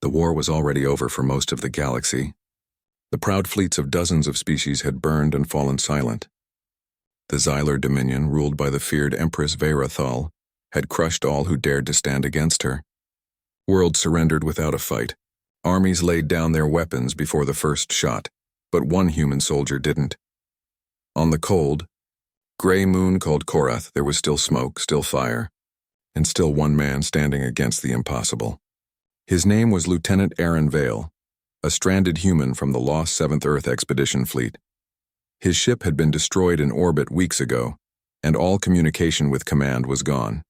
The war was already over for most of the galaxy. The proud fleets of dozens of species had burned and fallen silent. The Xylar Dominion, ruled by the feared Empress Veyrathal, had crushed all who dared to stand against her. Worlds surrendered without a fight. Armies laid down their weapons before the first shot, but one human soldier didn't. On the cold, gray moon called Korath, there was still smoke, still fire, and still one man standing against the impossible. His name was Lieutenant Aaron Vale, a stranded human from the lost 7th Earth Expedition Fleet. His ship had been destroyed in orbit weeks ago, and all communication with command was gone.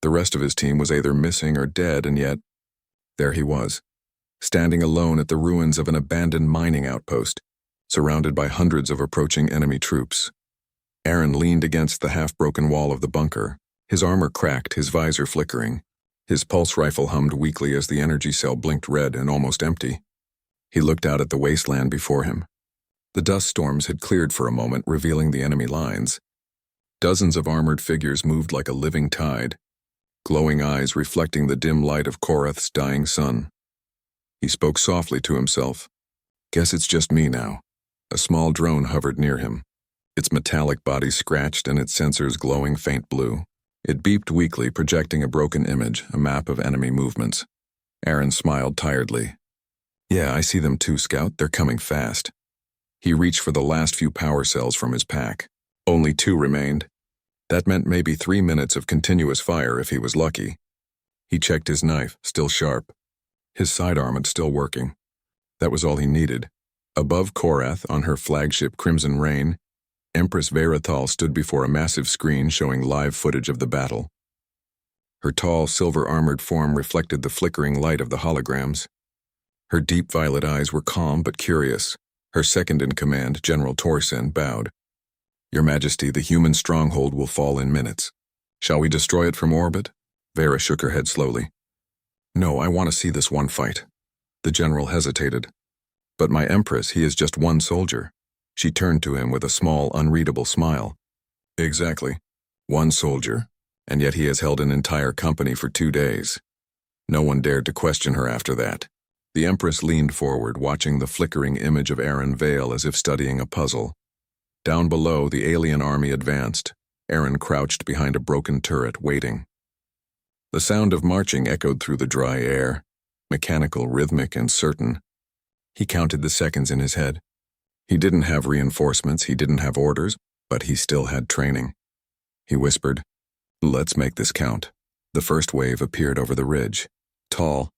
The rest of his team was either missing or dead, and yet, there he was, standing alone at the ruins of an abandoned mining outpost, surrounded by hundreds of approaching enemy troops. Aaron leaned against the half-broken wall of the bunker, his armor cracked, his visor flickering. His pulse rifle hummed weakly as the energy cell blinked red and almost empty. He looked out at the wasteland before him. The dust storms had cleared for a moment, revealing the enemy lines. Dozens of armored figures moved like a living tide, glowing eyes reflecting the dim light of Korath's dying sun. He spoke softly to himself. Guess it's just me now. A small drone hovered near him, its metallic body scratched and its sensors glowing faint blue. It beeped weakly, projecting a broken image, a map of enemy movements. Aaron smiled tiredly. Yeah, I see them too, Scout. They're coming fast. He reached for the last few power cells from his pack. Only 2 remained. That meant maybe 3 minutes of continuous fire if he was lucky. He checked his knife, still sharp. His sidearm had still working. That was all he needed. Above Korath, on her flagship Crimson Rain, Empress Veyrathal stood before a massive screen showing live footage of the battle. Her tall, silver-armored form reflected the flickering light of the holograms. Her deep violet eyes were calm but curious. Her second-in-command, General Torsen, bowed. Your Majesty, the human stronghold will fall in minutes. Shall we destroy it from orbit? Vera shook her head slowly. No, I want to see this one fight. The general hesitated. But my Empress, he is just one soldier. She turned to him with a small, unreadable smile. Exactly. One soldier, and yet he has held an entire company for 2 days. No one dared to question her after that. The Empress leaned forward, watching the flickering image of Aaron Vale as if studying a puzzle. Down below, the alien army advanced. Aaron crouched behind a broken turret, waiting. The sound of marching echoed through the dry air, mechanical, rhythmic, and certain. He counted the seconds in his head. He didn't have reinforcements, he didn't have orders, but he still had training. He whispered, Let's make this count. The first wave appeared over the ridge. Tall,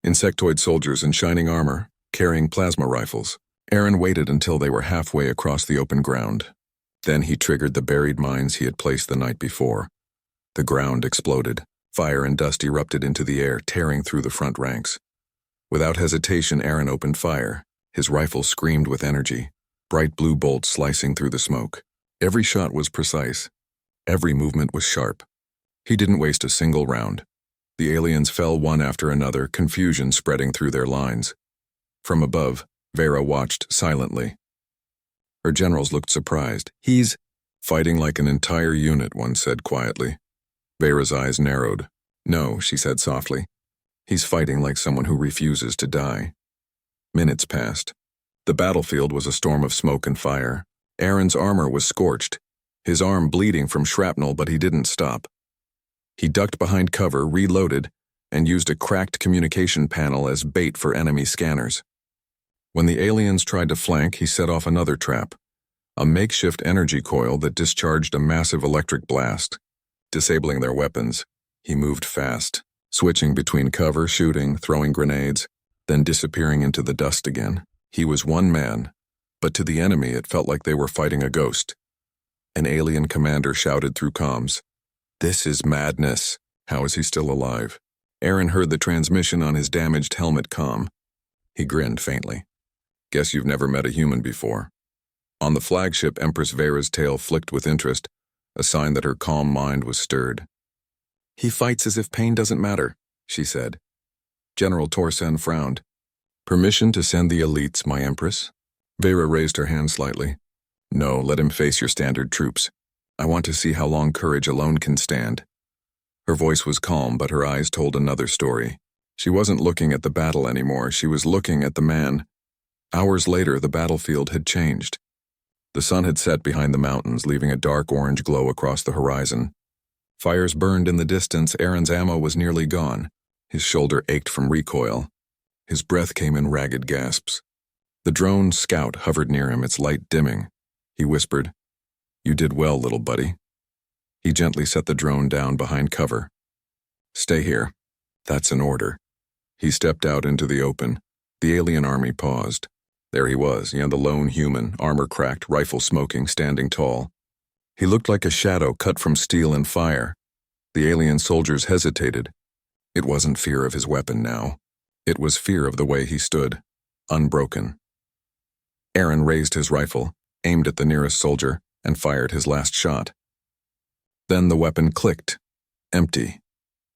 insectoid soldiers in shining armor, carrying plasma rifles. Aaron waited until they were halfway across the open ground. Then he triggered the buried mines he had placed the night before. The ground exploded. Fire and dust erupted into the air, tearing through the front ranks. Without hesitation, Aaron opened fire. His rifle screamed with energy, bright blue bolts slicing through the smoke. Every shot was precise. Every movement was sharp. He didn't waste a single round. The aliens fell one after another, confusion spreading through their lines. From above, Vera watched silently. Her generals looked surprised. He's fighting like an entire unit, one said quietly. Vera's eyes narrowed. No, she said softly. He's fighting like someone who refuses to die. Minutes passed. The battlefield was a storm of smoke and fire. Aaron's armor was scorched, his arm bleeding from shrapnel, but he didn't stop. He ducked behind cover, reloaded, and used a cracked communication panel as bait for enemy scanners. When the aliens tried to flank, he set off another trap, a makeshift energy coil that discharged a massive electric blast. Disabling their weapons, he moved fast, switching between cover, shooting, throwing grenades, then disappearing into the dust again. He was one man, but to the enemy it felt like they were fighting a ghost. An alien commander shouted through comms, This is madness. How is he still alive? Aaron heard the transmission on his damaged helmet comm. He grinned faintly. Guess you've never met a human before. On the flagship, Empress Vera's tail flicked with interest, a sign that her calm mind was stirred. He fights as if pain doesn't matter, she said. General Torsen frowned. Permission to send the elites, my Empress? Vera raised her hand slightly. No, let him face your standard troops. I want to see how long courage alone can stand. Her voice was calm, but her eyes told another story. She wasn't looking at the battle anymore, she was looking at the man. Hours later, the battlefield had changed. The sun had set behind the mountains, leaving a dark orange glow across the horizon. Fires burned in the distance. Aaron's ammo was nearly gone. His shoulder ached from recoil. His breath came in ragged gasps. The drone scout hovered near him, its light dimming. He whispered, "You did well, little buddy." He gently set the drone down behind cover. "Stay here. That's an order." He stepped out into the open. The alien army paused. There he was, the lone human, armor cracked, rifle smoking, standing tall. He looked like a shadow cut from steel and fire. The alien soldiers hesitated. It wasn't fear of his weapon now. It was fear of the way he stood, unbroken. Aaron raised his rifle, aimed at the nearest soldier, and fired his last shot. Then the weapon clicked. Empty.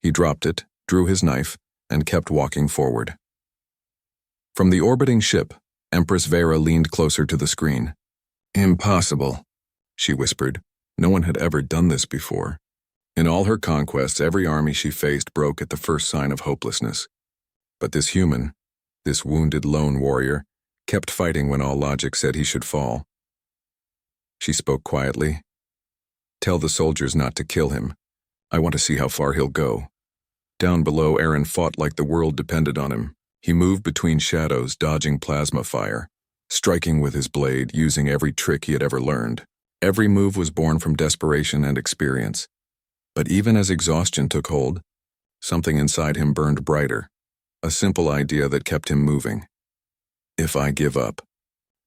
He dropped it, drew his knife, and kept walking forward. From the orbiting ship, Empress Vera leaned closer to the screen. "Impossible," she whispered. No one had ever done this before. In all her conquests, every army she faced broke at the first sign of hopelessness. But this human, this wounded lone warrior, kept fighting when all logic said he should fall. She spoke quietly. "Tell the soldiers not to kill him. I want to see how far he'll go." Down below, Aaron fought like the world depended on him. He moved between shadows, dodging plasma fire, striking with his blade, using every trick he had ever learned. Every move was born from desperation and experience. But even as exhaustion took hold, something inside him burned brighter, a simple idea that kept him moving. If I give up,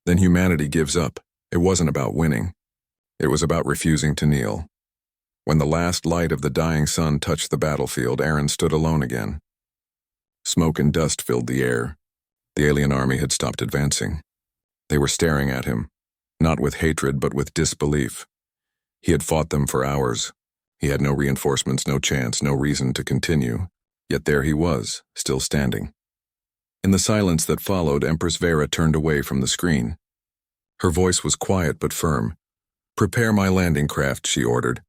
then humanity gives up. It wasn't about winning. It was about refusing to kneel. When the last light of the dying sun touched the battlefield, Aaron stood alone again. Smoke and dust filled the air. The alien army had stopped advancing. They were staring at him, not with hatred but with disbelief. He had fought them for hours. He had no reinforcements, no chance, no reason to continue. Yet there he was, still standing. In the silence that followed, Empress Vera turned away from the screen. Her voice was quiet but firm. "Prepare my landing craft," she ordered.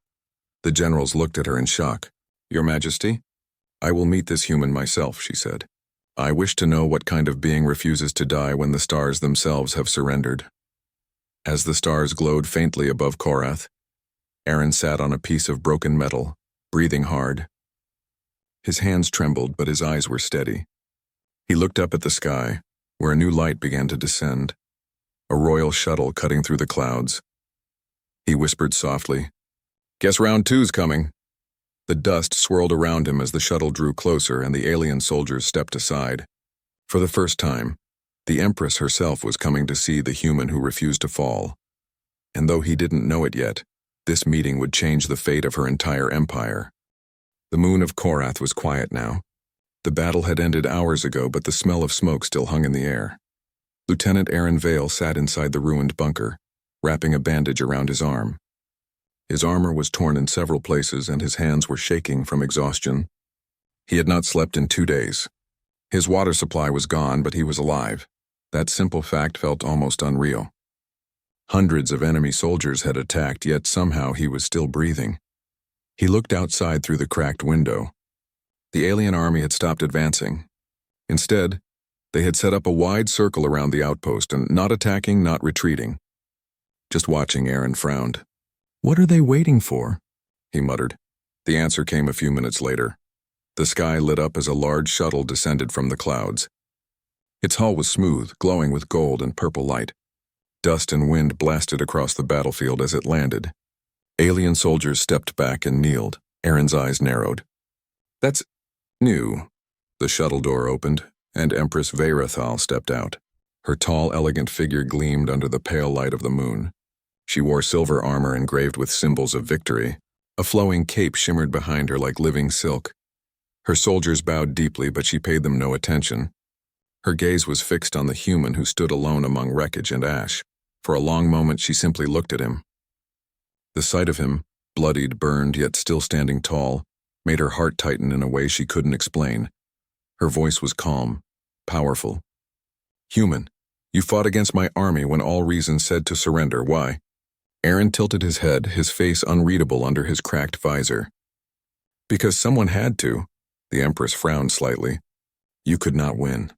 The generals looked at her in shock. "Your Majesty?" "I will meet this human myself," she said. "I wish to know what kind of being refuses to die when the stars themselves have surrendered." As the stars glowed faintly above Korath, Aaron sat on a piece of broken metal, breathing hard. His hands trembled, but his eyes were steady. He looked up at the sky, where a new light began to descend, a royal shuttle cutting through the clouds. He whispered softly, "Guess round two's coming." The dust swirled around him as the shuttle drew closer and the alien soldiers stepped aside. For the first time, the Empress herself was coming to see the human who refused to fall. And though he didn't know it yet, this meeting would change the fate of her entire empire. The moon of Korath was quiet now. The battle had ended hours ago, but the smell of smoke still hung in the air. Lieutenant Aaron Vale sat inside the ruined bunker, wrapping a bandage around his arm. His armor was torn in several places and his hands were shaking from exhaustion. He had not slept in 2 days. His water supply was gone, but he was alive. That simple fact felt almost unreal. Hundreds of enemy soldiers had attacked, yet somehow he was still breathing. He looked outside through the cracked window. The alien army had stopped advancing. Instead, they had set up a wide circle around the outpost and not attacking, not retreating. Just watching, Aaron frowned. "What are they waiting for?" he muttered. The answer came a few minutes later. The sky lit up as a large shuttle descended from the clouds. Its hull was smooth, glowing with gold and purple light. Dust and wind blasted across the battlefield as it landed. Alien soldiers stepped back and kneeled. Aaron's eyes narrowed. "That's new." The shuttle door opened, and Empress Veyrathal stepped out. Her tall, elegant figure gleamed under the pale light of the moon. She wore silver armor engraved with symbols of victory. A flowing cape shimmered behind her like living silk. Her soldiers bowed deeply, but she paid them no attention. Her gaze was fixed on the human who stood alone among wreckage and ash. For a long moment she simply looked at him. The sight of him, bloodied, burned, yet still standing tall, made her heart tighten in a way she couldn't explain. Her voice was calm, powerful. "Human, you fought against my army when all reason said to surrender. Why?" Aaron tilted his head, his face unreadable under his cracked visor. "Because someone had to." The Empress frowned slightly. You could not win.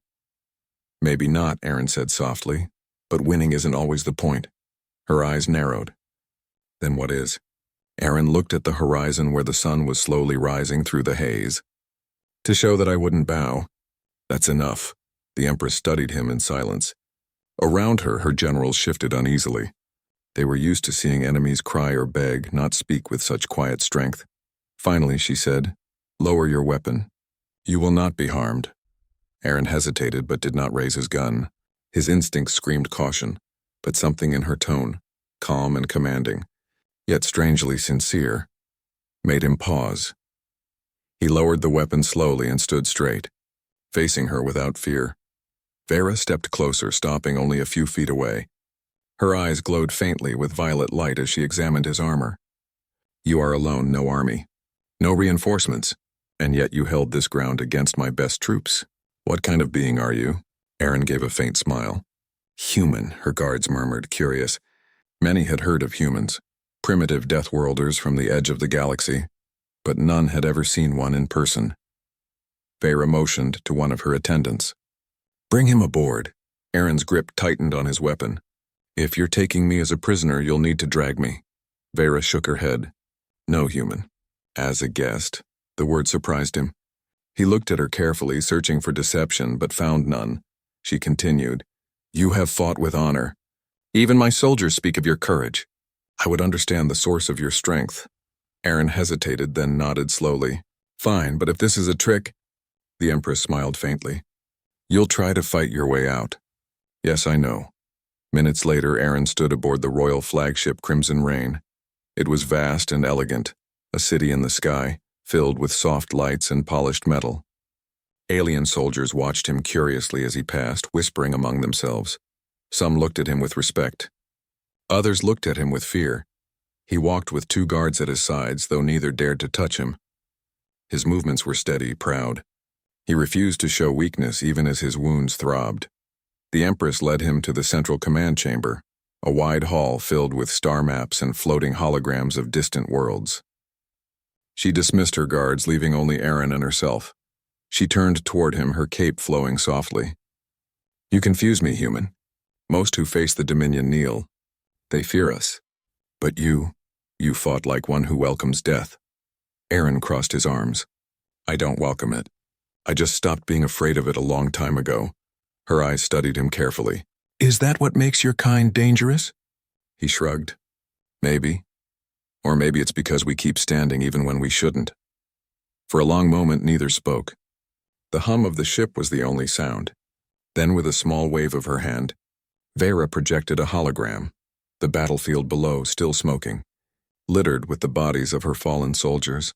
Maybe not, Aaron said softly, but winning isn't always the point. Her eyes narrowed. Then what is? Aaron looked at the horizon where the sun was slowly rising through the haze. To show that I wouldn't bow. That's enough. The Empress studied him in silence. Around her, her generals shifted uneasily. They were used to seeing enemies cry or beg, not speak with such quiet strength. Finally, she said, "Lower your weapon. You will not be harmed." Aaron hesitated but did not raise his gun. His instincts screamed caution, but something in her tone, calm and commanding, yet strangely sincere, made him pause. He lowered the weapon slowly and stood straight, facing her without fear. Vera stepped closer, stopping only a few feet away. Her eyes glowed faintly with violet light as she examined his armor. "You are alone, no army, no reinforcements, and yet you held this ground against my best troops. What kind of being are you?" Aaron gave a faint smile. "Human," her guards murmured, curious. Many had heard of humans, primitive death-worlders from the edge of the galaxy, but none had ever seen one in person. Vera motioned to one of her attendants. "Bring him aboard." Aaron's grip tightened on his weapon. "If you're taking me as a prisoner, you'll need to drag me." Vera shook her head. "No, human." As a guest. The word surprised him. He looked at her carefully, searching for deception, but found none. She continued, "You have fought with honor. Even my soldiers speak of your courage. I would understand the source of your strength." Aaron hesitated, then nodded slowly. "Fine, but if this is a trick..." The Empress smiled faintly. "You'll try to fight your way out." "Yes, I know." Minutes later, Aaron stood aboard the royal flagship Crimson Rain. It was vast and elegant, a city in the sky, filled with soft lights and polished metal. Alien soldiers watched him curiously as he passed, whispering among themselves. Some looked at him with respect. Others looked at him with fear. He walked with 2 guards at his sides, though neither dared to touch him. His movements were steady, proud. He refused to show weakness even as his wounds throbbed. The Empress led him to the central command chamber, a wide hall filled with star maps and floating holograms of distant worlds. She dismissed her guards, leaving only Aaron and herself. She turned toward him, her cape flowing softly. "You confuse me, human. Most who face the Dominion kneel. They fear us. But you fought like one who welcomes death." Aaron crossed his arms. "I don't welcome it. I just stopped being afraid of it a long time ago." Her eyes studied him carefully. "Is that what makes your kind dangerous?" He shrugged. "Maybe. Or maybe it's because we keep standing even when we shouldn't." For a long moment, neither spoke. The hum of the ship was the only sound. Then, with a small wave of her hand, Vera projected a hologram, the battlefield below still smoking, littered with the bodies of her fallen soldiers.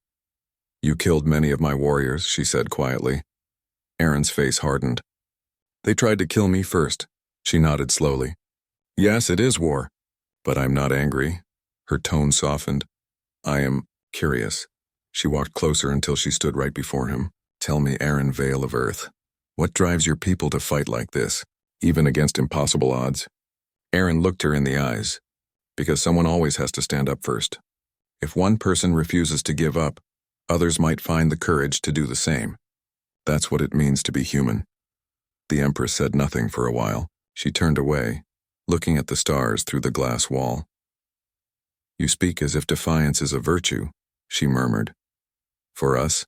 "You killed many of my warriors," she said quietly. Aaron's face hardened. "They tried to kill me first." She nodded slowly. "Yes, it is war, but I'm not angry." Her tone softened. "I am curious." She walked closer until she stood right before him. "Tell me, Aaron Vale of Earth, what drives your people to fight like this, even against impossible odds?" Aaron looked her in the eyes. "Because someone always has to stand up first. If one person refuses to give up, others might find the courage to do the same. That's what it means to be human." The Empress said nothing for a while. She turned away, looking at the stars through the glass wall. "You speak as if defiance is a virtue," she murmured. "For us,"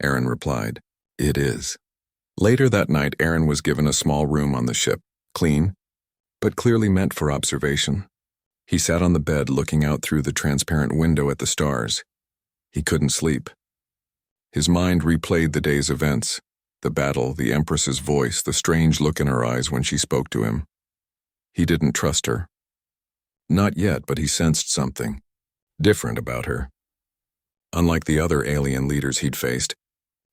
Aaron replied, "it is." Later that night, Aaron was given a small room on the ship, clean, but clearly meant for observation. He sat on the bed looking out through the transparent window at the stars. He couldn't sleep. His mind replayed the day's events, the battle, the Empress's voice, the strange look in her eyes when she spoke to him. He didn't trust her. Not yet, but he sensed something different about her. Unlike the other alien leaders he'd faced,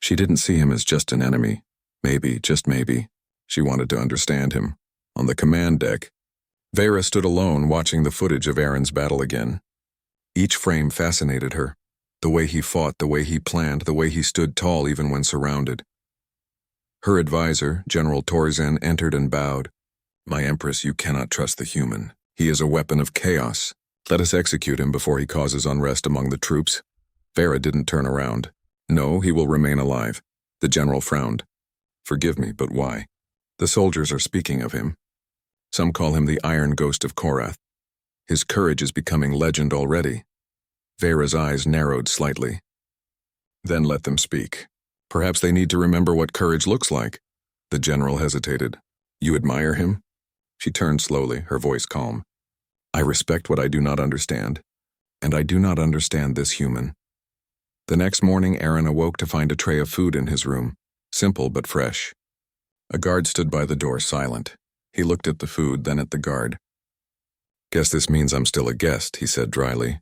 she didn't see him as just an enemy. Maybe, just maybe, she wanted to understand him. On the command deck, Vera stood alone watching the footage of Aaron's battle again. Each frame fascinated her. The way he fought, the way he planned, the way he stood tall even when surrounded. Her advisor, General Torzen, entered and bowed. "My Empress, you cannot trust the human. He is a weapon of chaos. Let us execute him before he causes unrest among the troops." Vera didn't turn around. "No, he will remain alive." The general frowned. Forgive me, but why? The soldiers are speaking of him. Some call him the Iron Ghost of Korath. His courage is becoming legend already. Vera's eyes narrowed slightly. Then let them speak. Perhaps they need to remember what courage looks like. The general hesitated. You admire him? She turned slowly, her voice calm. I respect what I do not understand, and I do not understand this human. The next morning, Aaron awoke to find a tray of food in his room, simple but fresh. A guard stood by the door, silent. He looked at the food, then at the guard. Guess this means I'm still a guest, he said dryly.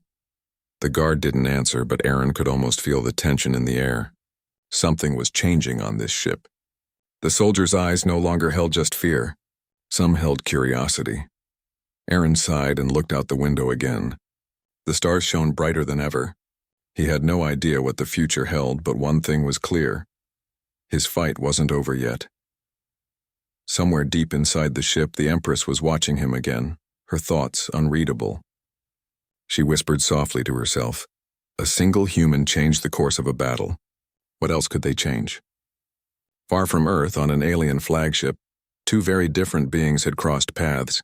The guard didn't answer, but Aaron could almost feel the tension in the air. Something was changing on this ship. The soldiers' eyes no longer held just fear. Some held curiosity. Aaron sighed and looked out the window again. The stars shone brighter than ever. He had no idea what the future held, but one thing was clear. His fight wasn't over yet. Somewhere deep inside the ship, the Empress was watching him again, her thoughts unreadable. She whispered softly to herself, a single human changed the course of a battle. What else could they change? Far from Earth, on an alien flagship, two very different beings had crossed paths,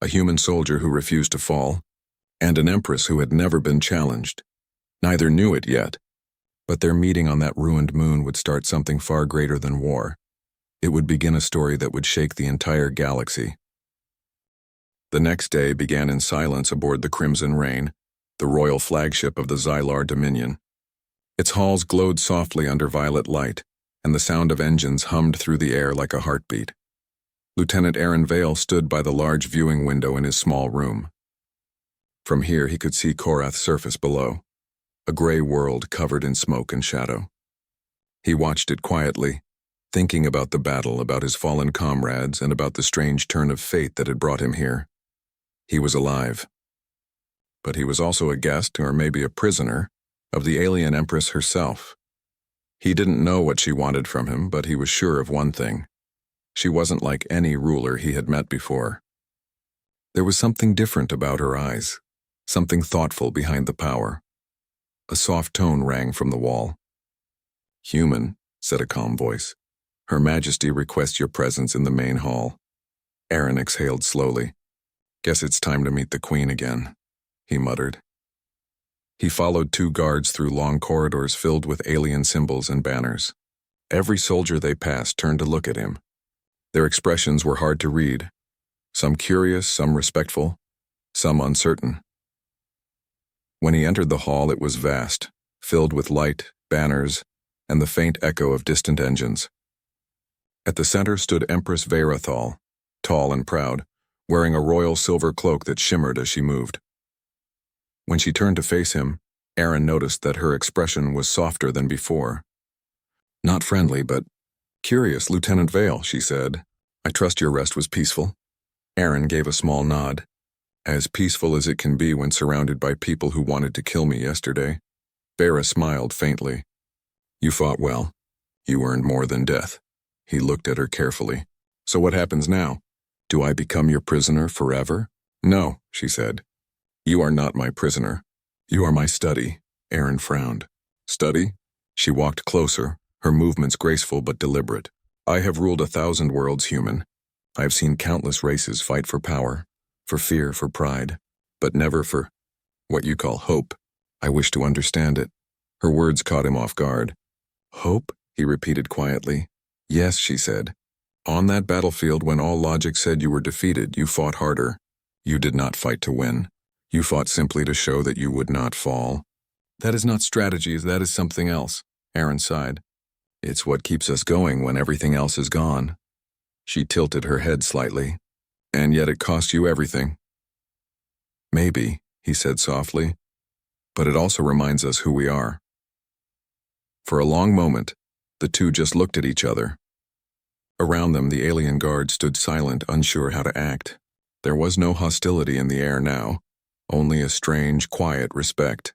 a human soldier who refused to fall, and an Empress who had never been challenged. Neither knew it yet, but their meeting on that ruined moon would start something far greater than war. It would begin a story that would shake the entire galaxy. The next day began in silence aboard the Crimson Rain, the royal flagship of the Xylar Dominion. Its halls glowed softly under violet light, and the sound of engines hummed through the air like a heartbeat. Lieutenant Aaron Vale stood by the large viewing window in his small room. From here he could see Korath's surface below, a gray world covered in smoke and shadow. He watched it quietly, thinking about the battle, about his fallen comrades, and about the strange turn of fate that had brought him here. He was alive. But he was also a guest, or maybe a prisoner, of the alien Empress herself. He didn't know what she wanted from him, but he was sure of one thing. She wasn't like any ruler he had met before. There was something different about her eyes, something thoughtful behind the power. A soft tone rang from the wall. Human, said a calm voice. Her Majesty requests your presence in the main hall. Aaron exhaled slowly. Guess it's time to meet the Queen again, he muttered. He followed two guards through long corridors filled with alien symbols and banners. Every soldier they passed turned to look at him. Their expressions were hard to read. Some curious, some respectful, some uncertain. When he entered the hall, it was vast, filled with light, banners, and the faint echo of distant engines. At the center stood Empress Verathol, tall and proud, wearing a royal silver cloak that shimmered as she moved. When she turned to face him, Aaron noticed that her expression was softer than before. Not friendly, but curious, Lieutenant Vale, she said. I trust your rest was peaceful. Aaron gave a small nod. As peaceful as it can be when surrounded by people who wanted to kill me yesterday. Vera smiled faintly. You fought well. You earned more than death. He looked at her carefully. So what happens now? Do I become your prisoner forever? No, she said. You are not my prisoner. You are my study. Aaron frowned. Study? She walked closer, her movements graceful but deliberate. I have ruled 1,000 worlds, human. I have seen countless races fight for power, for fear, for pride, but never for what you call hope. I wish to understand it. Her words caught him off guard. Hope? He repeated quietly. Yes, she said. On that battlefield, when all logic said you were defeated, you fought harder. You did not fight to win. You fought simply to show that you would not fall. That is not strategy, that is something else, Aaron sighed. It's what keeps us going when everything else is gone. She tilted her head slightly. And yet it cost you everything. Maybe, he said softly, but it also reminds us who we are. For a long moment, the two just looked at each other. Around them, the alien guard stood silent, unsure how to act. There was no hostility in the air now, only a strange, quiet respect.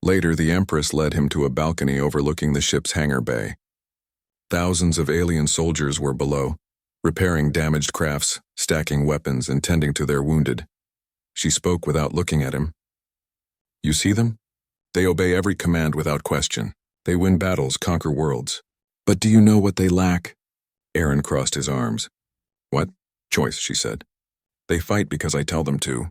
Later, the Empress led him to a balcony overlooking the ship's hangar bay. Thousands of alien soldiers were below, repairing damaged crafts, stacking weapons, and tending to their wounded. She spoke without looking at him. You see them? They obey every command without question. They win battles, conquer worlds. But do you know what they lack? Aaron crossed his arms. What? Choice, she said. They fight because I tell them to.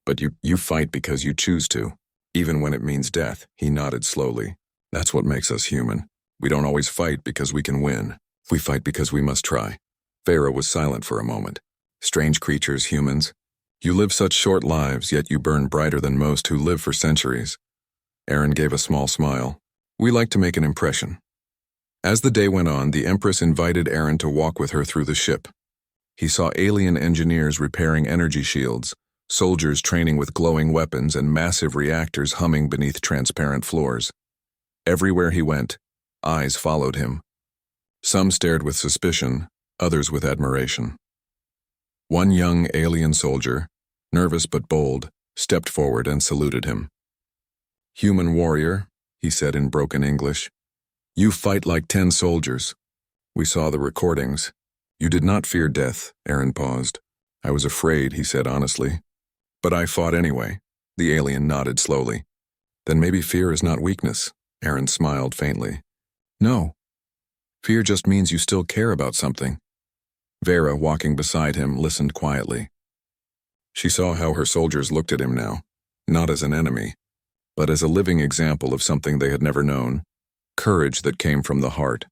But you fight because you choose to. Even when it means death, he nodded slowly. That's what makes us human. We don't always fight because we can win. We fight because we must try. Vera was silent for a moment. Strange creatures, humans. You live such short lives, yet you burn brighter than most who live for centuries. Aaron gave a small smile. We like to make an impression. As the day went on, the Empress invited Aaron to walk with her through the ship. He saw alien engineers repairing energy shields, soldiers training with glowing weapons, and massive reactors humming beneath transparent floors. Everywhere he went, eyes followed him. Some stared with suspicion, others with admiration. One young alien soldier, nervous but bold, stepped forward and saluted him. Human warrior, he said in broken English. You fight like 10 soldiers. We saw the recordings. You did not fear death, Aaron paused. I was afraid, he said honestly. But I fought anyway. The alien nodded slowly. Then maybe fear is not weakness, Aaron smiled faintly. No. Fear just means you still care about something. Vera, walking beside him, listened quietly. She saw how her soldiers looked at him now, not as an enemy, but as a living example of something they had never known, courage that came from the heart.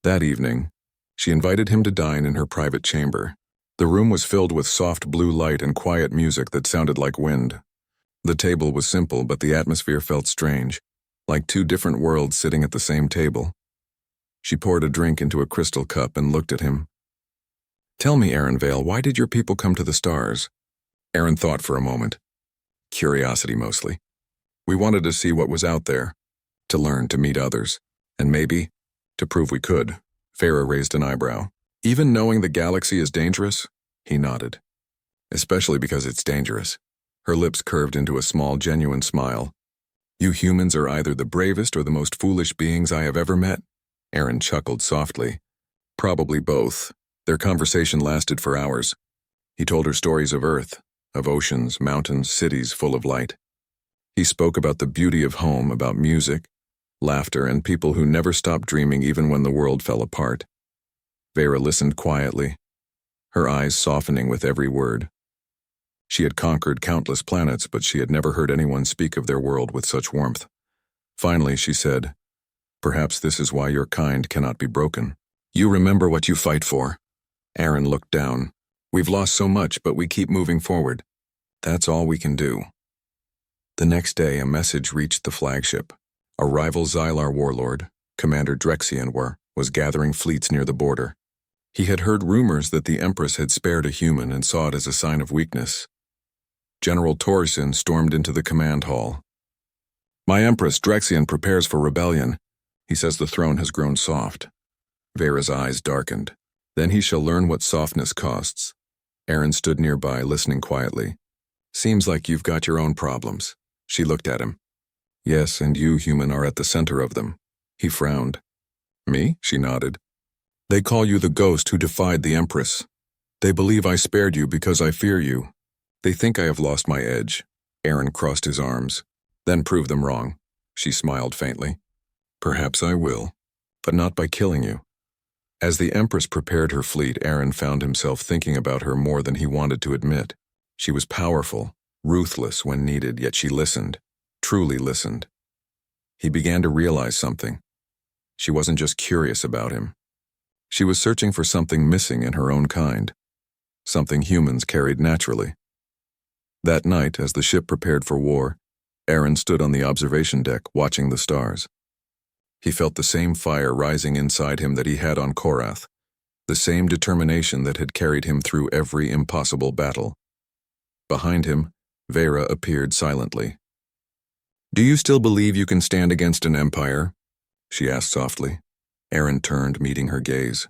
That evening, she invited him to dine in her private chamber. The room was filled with soft blue light and quiet music that sounded like wind. The table was simple, but the atmosphere felt strange, like two different worlds sitting at the same table. She poured a drink into a crystal cup and looked at him. Tell me, Aaron Vale, why did your people come to the stars? Aaron thought for a moment. Curiosity mostly. We wanted to see what was out there, to learn, to meet others, and maybe to prove we could. Farah raised an eyebrow. Even knowing the galaxy is dangerous? He nodded. Especially because it's dangerous. Her lips curved into a small, genuine smile. You humans are either the bravest or the most foolish beings I have ever met. Aaron chuckled softly. Probably both. Their conversation lasted for hours. He told her stories of Earth, of oceans, mountains, cities full of light. He spoke about the beauty of home, about music, laughter, and people who never stopped dreaming even when the world fell apart. Vera listened quietly, her eyes softening with every word. She had conquered countless planets, but she had never heard anyone speak of their world with such warmth. Finally, she said, Perhaps this is why your kind cannot be broken. You remember what you fight for. Aaron looked down. We've lost so much, but we keep moving forward. That's all we can do. The next day, a message reached the flagship. A rival Xylar warlord, Commander Drexian, was gathering fleets near the border. He had heard rumors that the Empress had spared a human and saw it as a sign of weakness. General Torsen stormed into the command hall. My Empress, Drexian, prepares for rebellion. He says the throne has grown soft. Vera's eyes darkened. Then he shall learn what softness costs. Aaron stood nearby, listening quietly. Seems like you've got your own problems. She looked at him. Yes, and you, human, are at the center of them. He frowned. Me? She nodded. They call you the ghost who defied the Empress. They believe I spared you because I fear you. They think I have lost my edge. Aaron crossed his arms. Then prove them wrong. She smiled faintly. Perhaps I will, but not by killing you. As the Empress prepared her fleet, Aaron found himself thinking about her more than he wanted to admit. She was powerful, ruthless when needed, yet she listened, truly listened. He began to realize something. She wasn't just curious about him. She was searching for something missing in her own kind, something humans carried naturally. That night, as the ship prepared for war, Aaron stood on the observation deck watching the stars. He felt the same fire rising inside him that he had on Korath, the same determination that had carried him through every impossible battle. Behind him, Vera appeared silently. Do you still believe you can stand against an empire? She asked softly. Aaron turned, meeting her gaze.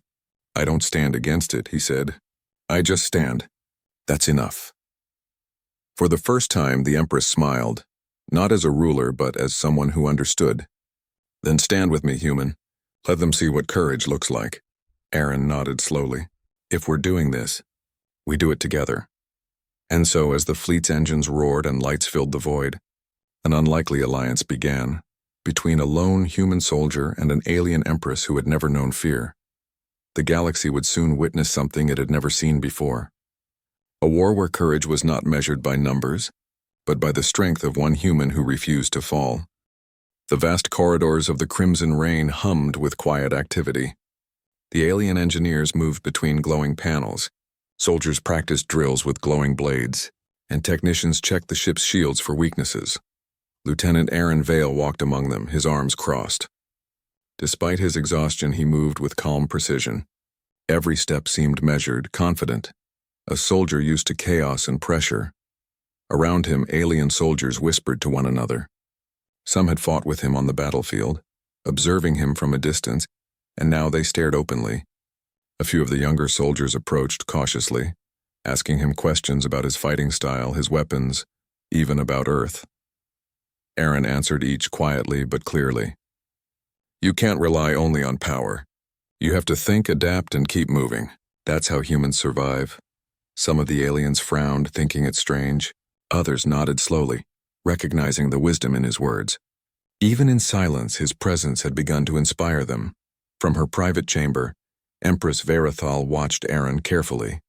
I don't stand against it, he said. I just stand. That's enough. For the first time, the Empress smiled, not as a ruler, but as someone who understood. Then stand with me, human. Let them see what courage looks like. Aaron nodded slowly. If we're doing this, we do it together. And so, as the fleet's engines roared and lights filled the void, an unlikely alliance began, between a lone human soldier and an alien empress who had never known fear. The galaxy would soon witness something it had never seen before. A war where courage was not measured by numbers, but by the strength of one human who refused to fall. The vast corridors of the Crimson Rain hummed with quiet activity. The alien engineers moved between glowing panels. Soldiers practiced drills with glowing blades, and technicians checked the ship's shields for weaknesses. Lieutenant Aaron Vale walked among them, his arms crossed. Despite his exhaustion, he moved with calm precision. Every step seemed measured, confident. A soldier used to chaos and pressure. Around him, alien soldiers whispered to one another. Some had fought with him on the battlefield, observing him from a distance, and now they stared openly. A few of the younger soldiers approached cautiously, asking him questions about his fighting style, his weapons, even about Earth. Aaron answered each quietly but clearly. You can't rely only on power. You have to think, adapt, and keep moving. That's how humans survive. Some of the aliens frowned, thinking it strange. Others nodded slowly, recognizing the wisdom in his words. Even in silence, his presence had begun to inspire them. From her private chamber, Empress Verathal watched Aaron carefully.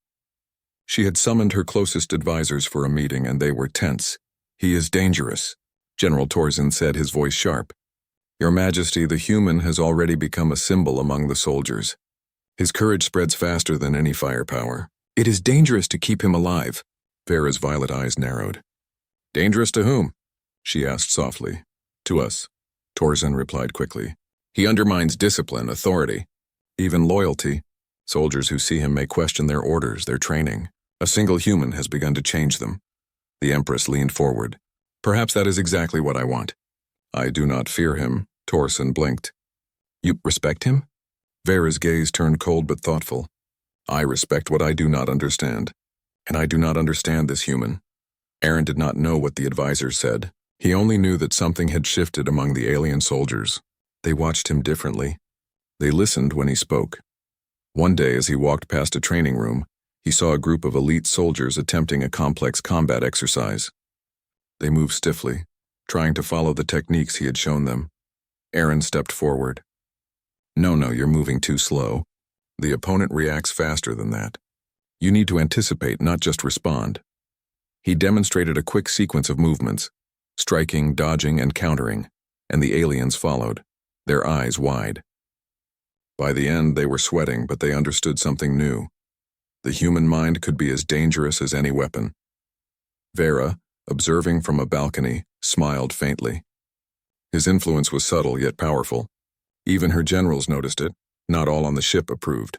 She had summoned her closest advisors for a meeting, and they were tense. He is dangerous, General Torzen said, his voice sharp. Your Majesty, the human has already become a symbol among the soldiers. His courage spreads faster than any firepower. It is dangerous to keep him alive. Vera's violet eyes narrowed. Dangerous to whom? She asked softly. To us, Torzen replied quickly. He undermines discipline, authority, even loyalty. Soldiers who see him may question their orders, their training. A single human has begun to change them. The Empress leaned forward. Perhaps that is exactly what I want. I do not fear him, Torzen blinked. You respect him? Vera's gaze turned cold but thoughtful. I respect what I do not understand. And I do not understand this human. Aaron did not know what the advisors said. He only knew that something had shifted among the alien soldiers. They watched him differently. They listened when he spoke. One day, as he walked past a training room, he saw a group of elite soldiers attempting a complex combat exercise. They moved stiffly, trying to follow the techniques he had shown them. Aaron stepped forward. No, you're moving too slow. The opponent reacts faster than that. You need to anticipate, not just respond. He demonstrated a quick sequence of movements, striking, dodging, and countering, and the aliens followed, their eyes wide. By the end, they were sweating, but they understood something new. The human mind could be as dangerous as any weapon. Vera, observing from a balcony, smiled faintly. His influence was subtle yet powerful. Even her generals noticed it. Not all on the ship approved.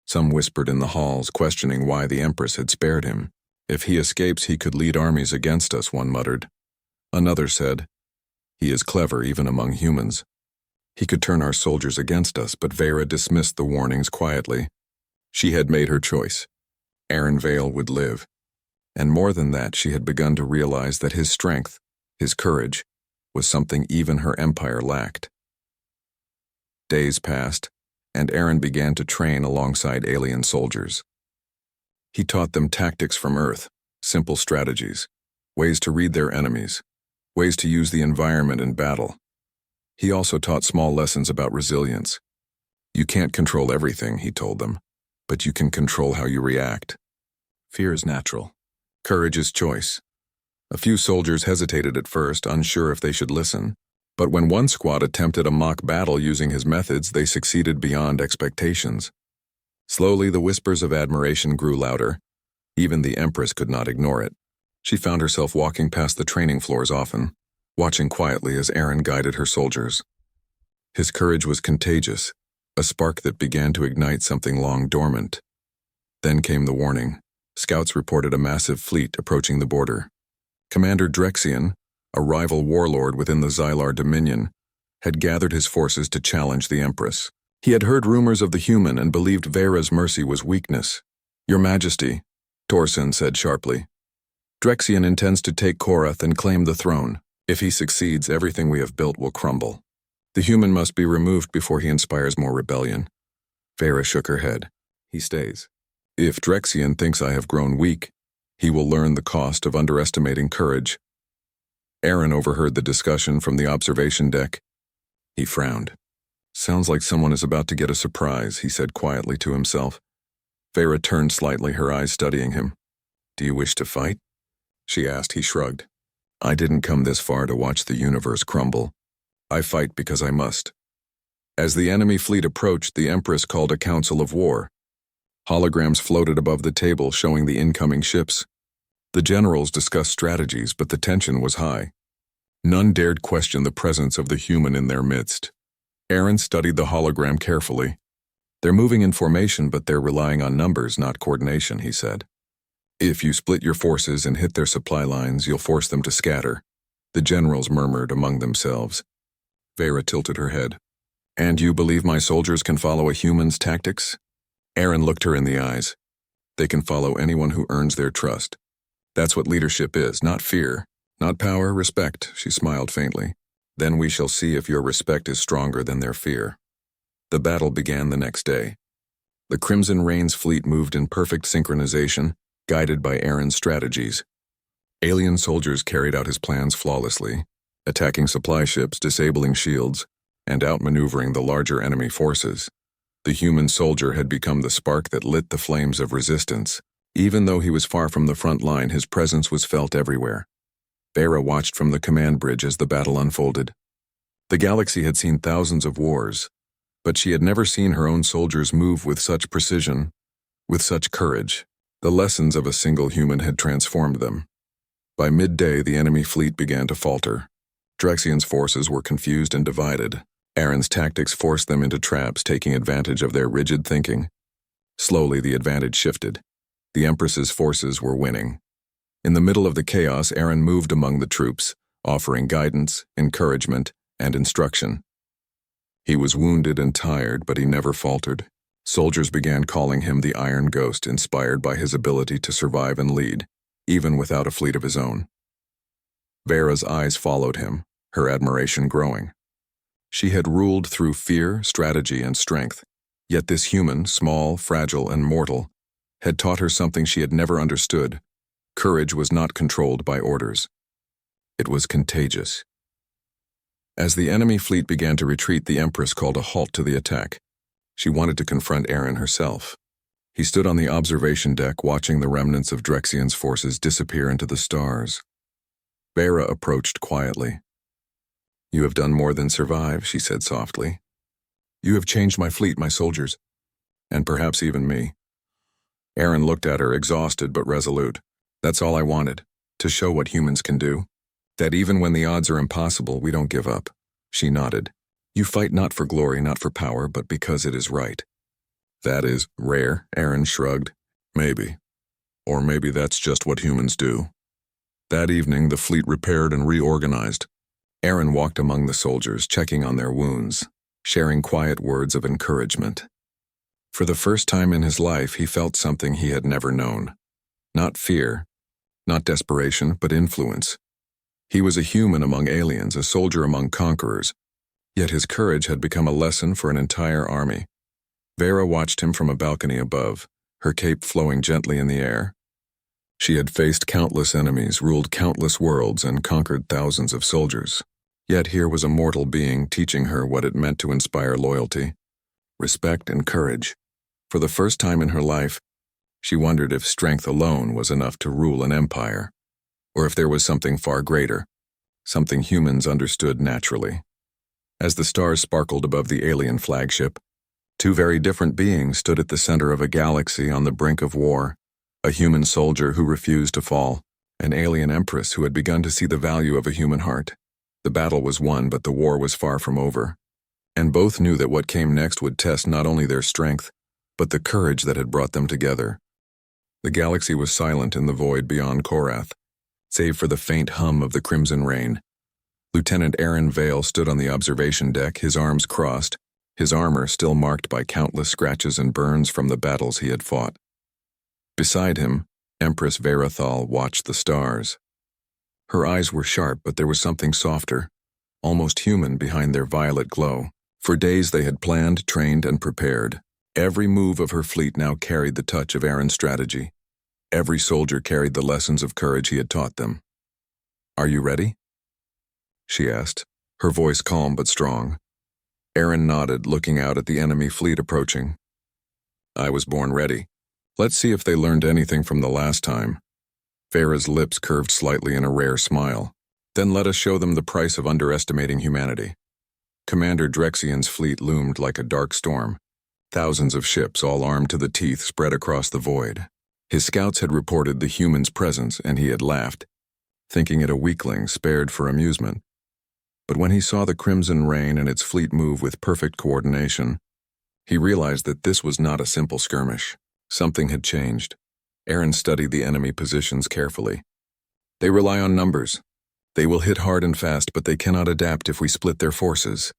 Some whispered in the halls, questioning why the Empress had spared him. If he escapes, he could lead armies against us, one muttered. Another said, he is clever even among humans. He could turn our soldiers against us, but Vera dismissed the warnings quietly. She had made her choice. Aaron Vale would live. And more than that, she had begun to realize that his strength, his courage, was something even her empire lacked. Days passed, and Aaron began to train alongside alien soldiers. He taught them tactics from Earth, simple strategies, ways to read their enemies, ways to use the environment in battle. He also taught small lessons about resilience. You can't control everything, he told them, but you can control how you react. Fear is natural. Courage is choice. A few soldiers hesitated at first, unsure if they should listen. But when one squad attempted a mock battle using his methods, they succeeded beyond expectations. Slowly, the whispers of admiration grew louder. Even the Empress could not ignore it. She found herself walking past the training floors often, watching quietly as Aaron guided her soldiers. His courage was contagious, a spark that began to ignite something long dormant. Then came the warning. Scouts reported a massive fleet approaching the border. Commander Drexian, a rival warlord within the Xylar Dominion, had gathered his forces to challenge the Empress. He had heard rumors of the human and believed Vera's mercy was weakness. Your Majesty, Torzen said sharply, Drexian intends to take Korath and claim the throne. If he succeeds, everything we have built will crumble. The human must be removed before he inspires more rebellion. Vera shook her head. He stays. If Drexian thinks I have grown weak, he will learn the cost of underestimating courage. Aaron overheard the discussion from the observation deck. He frowned. Sounds like someone is about to get a surprise, he said quietly to himself. Vera turned slightly, her eyes studying him. Do you wish to fight? She asked. He shrugged. I didn't come this far to watch the universe crumble. I fight because I must. As the enemy fleet approached, the Empress called a council of war. Holograms floated above the table showing the incoming ships. The generals discussed strategies, but the tension was high. None dared question the presence of the human in their midst. Aaron studied the hologram carefully. They're moving in formation, but they're relying on numbers, not coordination, he said. If you split your forces and hit their supply lines, you'll force them to scatter. The generals murmured among themselves. Vera tilted her head. And you believe my soldiers can follow a human's tactics? Aaron looked her in the eyes. They can follow anyone who earns their trust. That's what leadership is, not fear, not power, respect, she smiled faintly. Then we shall see if your respect is stronger than their fear. The battle began the next day. The Crimson Rain's fleet moved in perfect synchronization, guided by Aaron's strategies. Alien soldiers carried out his plans flawlessly, attacking supply ships, disabling shields, and outmaneuvering the larger enemy forces. The human soldier had become the spark that lit the flames of resistance. Even though he was far from the front line, his presence was felt everywhere. Vera watched from the command bridge as the battle unfolded. The galaxy had seen thousands of wars, but she had never seen her own soldiers move with such precision, with such courage. The lessons of a single human had transformed them. By midday, the enemy fleet began to falter. Drexcian's forces were confused and divided. Aaron's tactics forced them into traps, taking advantage of their rigid thinking. Slowly, the advantage shifted. The Empress's forces were winning. In the middle of the chaos, Aaron moved among the troops, offering guidance, encouragement, and instruction. He was wounded and tired, but he never faltered. Soldiers began calling him the Iron Ghost, inspired by his ability to survive and lead, even without a fleet of his own. Vera's eyes followed him, her admiration growing. She had ruled through fear, strategy, and strength, yet this human, small, fragile, and mortal, had taught her something she had never understood. Courage was not controlled by orders. It was contagious. As the enemy fleet began to retreat, the Empress called a halt to the attack. She wanted to confront Aaron herself. He stood on the observation deck, watching the remnants of Drexcian's forces disappear into the stars. Vera approached quietly. You have done more than survive, she said softly. You have changed my fleet, my soldiers, and perhaps even me. Aaron looked at her, exhausted but resolute. That's all I wanted, to show what humans can do. That even when the odds are impossible, we don't give up. She nodded. You fight not for glory, not for power, but because it is right. That is rare, Aaron shrugged. Maybe. Or maybe that's just what humans do. That evening, the fleet repaired and reorganized. Aaron walked among the soldiers, checking on their wounds, sharing quiet words of encouragement. For the first time in his life, he felt something he had never known. Not fear, not desperation, but influence. He was a human among aliens, a soldier among conquerors, yet his courage had become a lesson for an entire army. Vera watched him from a balcony above, her cape flowing gently in the air. She had faced countless enemies, ruled countless worlds, and conquered thousands of soldiers. Yet here was a mortal being teaching her what it meant to inspire loyalty, respect, and courage. For the first time in her life, she wondered if strength alone was enough to rule an empire, or if there was something far greater, something humans understood naturally. As the stars sparkled above the alien flagship, two very different beings stood at the center of a galaxy on the brink of war, a human soldier who refused to fall, an alien empress who had begun to see the value of a human heart. The battle was won, but the war was far from over, and both knew that what came next would test not only their strength, but the courage that had brought them together. The galaxy was silent in the void beyond Korath, save for the faint hum of the Crimson Rain. Lieutenant Aaron Vale stood on the observation deck, his arms crossed, his armor still marked by countless scratches and burns from the battles he had fought. Beside him, Empress Verathal watched the stars. Her eyes were sharp, but there was something softer, almost human behind their violet glow. For days they had planned, trained, and prepared. Every move of her fleet now carried the touch of Aaron's strategy. Every soldier carried the lessons of courage he had taught them. Are you ready? She asked, her voice calm but strong. Aaron nodded, looking out at the enemy fleet approaching. I was born ready. Let's see if they learned anything from the last time. Vera's lips curved slightly in a rare smile. Then let us show them the price of underestimating humanity. Commander Drexian's fleet loomed like a dark storm. Thousands of ships, all armed to the teeth, spread across the void. His scouts had reported the humans' presence, and he had laughed, thinking it a weakling spared for amusement. But when he saw the Crimson Rain and its fleet move with perfect coordination, he realized that this was not a simple skirmish. Something had changed. Aaron studied the enemy positions carefully. They rely on numbers. They will hit hard and fast, but they cannot adapt if we split their forces.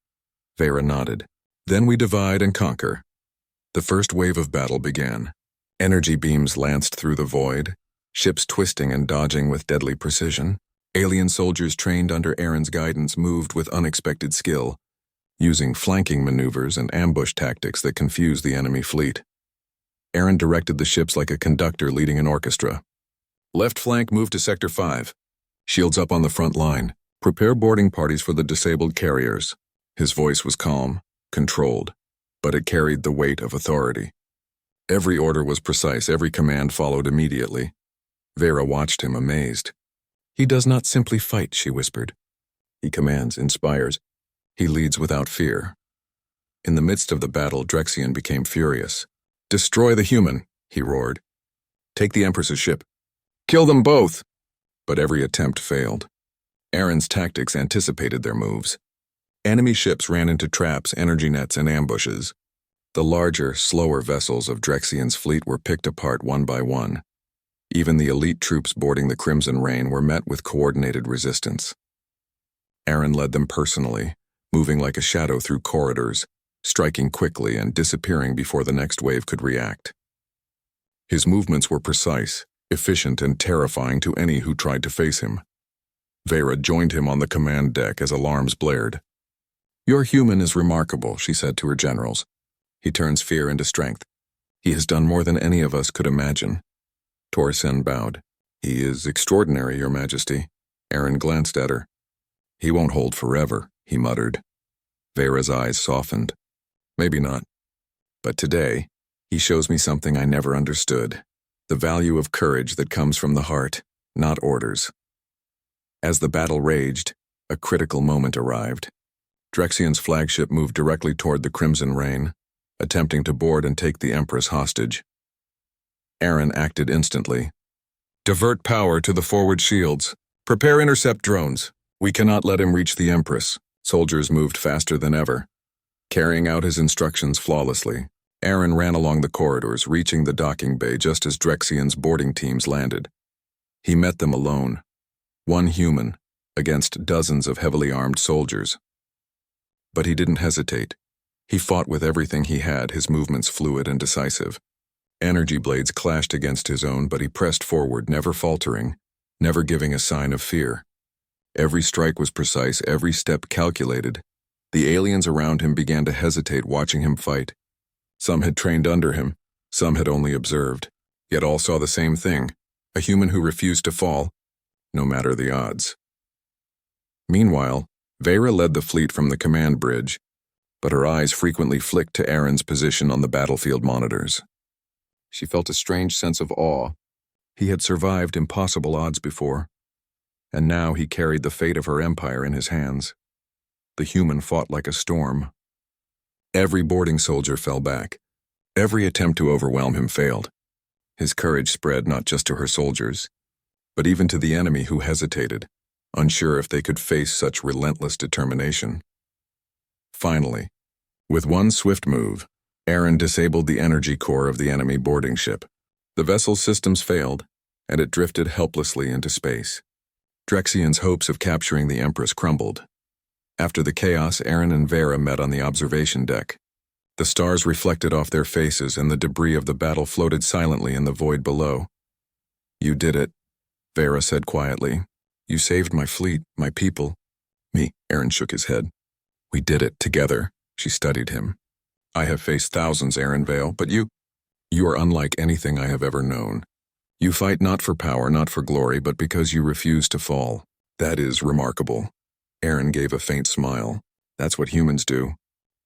Vera nodded. Then we divide and conquer. The first wave of battle began. Energy beams lanced through the void, ships twisting and dodging with deadly precision. Alien soldiers trained under Aaron's guidance moved with unexpected skill, using flanking maneuvers and ambush tactics that confused the enemy fleet. Aaron directed the ships like a conductor leading an orchestra. Left flank move to Sector 5. Shields up on the front line. Prepare boarding parties for the disabled carriers. His voice was calm, controlled, but it carried the weight of authority. Every order was precise, every command followed immediately. Vera watched him, amazed. He does not simply fight, she whispered. He commands, inspires. He leads without fear. In the midst of the battle, Drexian became furious. Destroy the human, he roared. Take the Empress's ship. Kill them both! But every attempt failed. Aaron's tactics anticipated their moves. Enemy ships ran into traps, energy nets, and ambushes. The larger, slower vessels of Drexian's fleet were picked apart one by one. Even the elite troops boarding the Crimson Rain were met with coordinated resistance. Aaron led them personally, moving like a shadow through corridors, striking quickly and disappearing before the next wave could react. His movements were precise, efficient, and terrifying to any who tried to face him. Vera joined him on the command deck as alarms blared. Your human is remarkable, she said to her generals. He turns fear into strength. He has done more than any of us could imagine. Torsen bowed. He is extraordinary, Your Majesty. Aaron glanced at her. He won't hold forever, he muttered. Vera's eyes softened. Maybe not. But today, he shows me something I never understood. The value of courage that comes from the heart, not orders. As the battle raged, a critical moment arrived. Drexian's flagship moved directly toward the Crimson Rain, attempting to board and take the Empress hostage. Aaron acted instantly. Divert power to the forward shields. Prepare intercept drones. We cannot let him reach the Empress. Soldiers moved faster than ever. Carrying out his instructions flawlessly, Aaron ran along the corridors, reaching the docking bay just as Drexian's boarding teams landed. He met them alone, one human, against dozens of heavily armed soldiers. But he didn't hesitate. He fought with everything he had, his movements fluid and decisive. Energy blades clashed against his own, but he pressed forward, never faltering, never giving a sign of fear. Every strike was precise, every step calculated. The aliens around him began to hesitate, watching him fight. Some had trained under him, some had only observed, yet all saw the same thing, a human who refused to fall, no matter the odds. Meanwhile, Vera led the fleet from the command bridge, but her eyes frequently flicked to Aaron's position on the battlefield monitors. She felt a strange sense of awe. He had survived impossible odds before, and now he carried the fate of her empire in his hands. The human fought like a storm. Every boarding soldier fell back. Every attempt to overwhelm him failed. His courage spread not just to her soldiers, but even to the enemy who hesitated, unsure if they could face such relentless determination. Finally, with one swift move, Aaron disabled the energy core of the enemy boarding ship. The vessel's systems failed, and it drifted helplessly into space. Drexian's hopes of capturing the Empress crumbled. After the chaos, Aaron and Vera met on the observation deck. The stars reflected off their faces, and the debris of the battle floated silently in the void below. You did it, Vera said quietly. You saved my fleet, my people. Me, Aaron shook his head. We did it together, she studied him. I have faced thousands, Aaron Vale, but you are unlike anything I have ever known. You fight not for power, not for glory, but because you refuse to fall. That is remarkable. Aaron gave a faint smile. That's what humans do.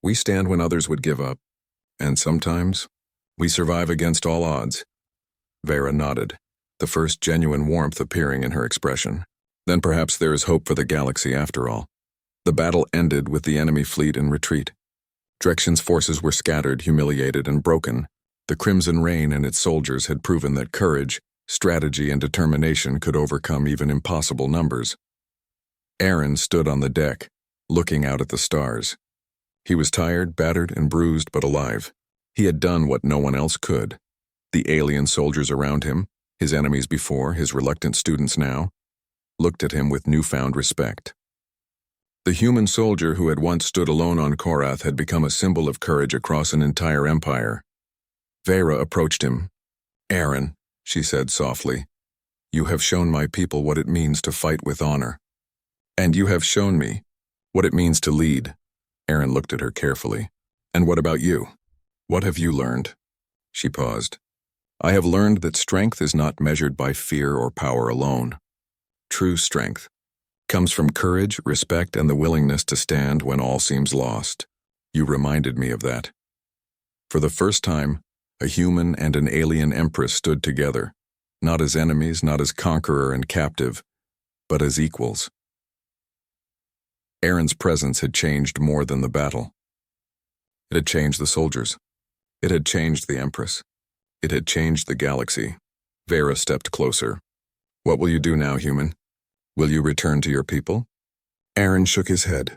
We stand when others would give up, and sometimes we survive against all odds. Vera nodded, the first genuine warmth appearing in her expression. Then perhaps there is hope for the galaxy after all. The battle ended with the enemy fleet in retreat. Drexcian's forces were scattered, humiliated, and broken. The Crimson Reign and its soldiers had proven that courage, strategy, and determination could overcome even impossible numbers. Aaron stood on the deck, looking out at the stars. He was tired, battered, and bruised, but alive. He had done what no one else could. The alien soldiers around him, his enemies before, his reluctant students now, looked at him with newfound respect. The human soldier who had once stood alone on Korath had become a symbol of courage across an entire empire. Vera approached him. "Aaron," she said softly, "you have shown my people what it means to fight with honor. And you have shown me what it means to lead." Aaron looked at her carefully. "And what about you? What have you learned?" She paused. "I have learned that strength is not measured by fear or power alone. True strength comes from courage, respect, and the willingness to stand when all seems lost. You reminded me of that." For the first time, a human and an alien empress stood together, not as enemies, not as conqueror and captive, but as equals. Aaron's presence had changed more than the battle. It had changed the soldiers. It had changed the Empress. It had changed the galaxy. Vera stepped closer. "What will you do now, human? Will you return to your people?" Aaron shook his head.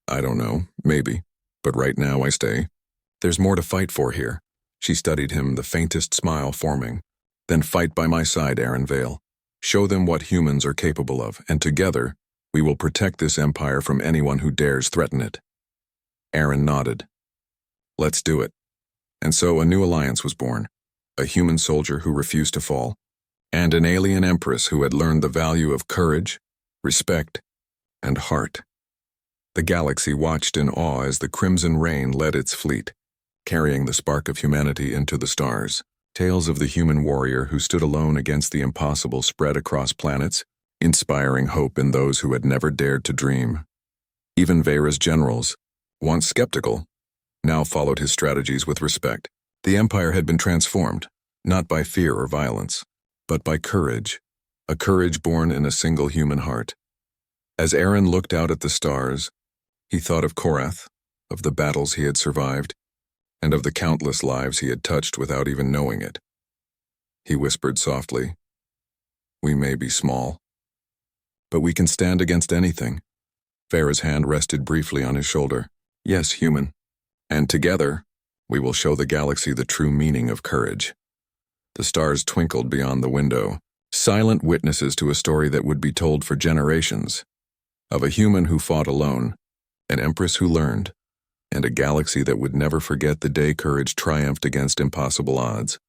"I don't know, maybe, but right now I stay. There's more to fight for here." She studied him, the faintest smile forming. "Then fight by my side, Aaron Vale. Show them what humans are capable of, and together, we will protect this empire from anyone who dares threaten it." Aaron nodded. "Let's do it." And so a new alliance was born, a human soldier who refused to fall, and an alien empress who had learned the value of courage, respect, and heart. The galaxy watched in awe as the Crimson Reign led its fleet, carrying the spark of humanity into the stars. Tales of the human warrior who stood alone against the impossible spread across planets, inspiring hope in those who had never dared to dream. Even Vera's generals, once skeptical, now followed his strategies with respect. The empire had been transformed, not by fear or violence, but by courage, a courage born in a single human heart. As Aaron looked out at the stars, he thought of Korath, of the battles he had survived, and of the countless lives he had touched without even knowing it. He whispered softly, "We may be small, but we can stand against anything." Vera's hand rested briefly on his shoulder. "Yes, human. And together, we will show the galaxy the true meaning of courage." The stars twinkled beyond the window, silent witnesses to a story that would be told for generations, of a human who fought alone, an empress who learned, and a galaxy that would never forget the day courage triumphed against impossible odds.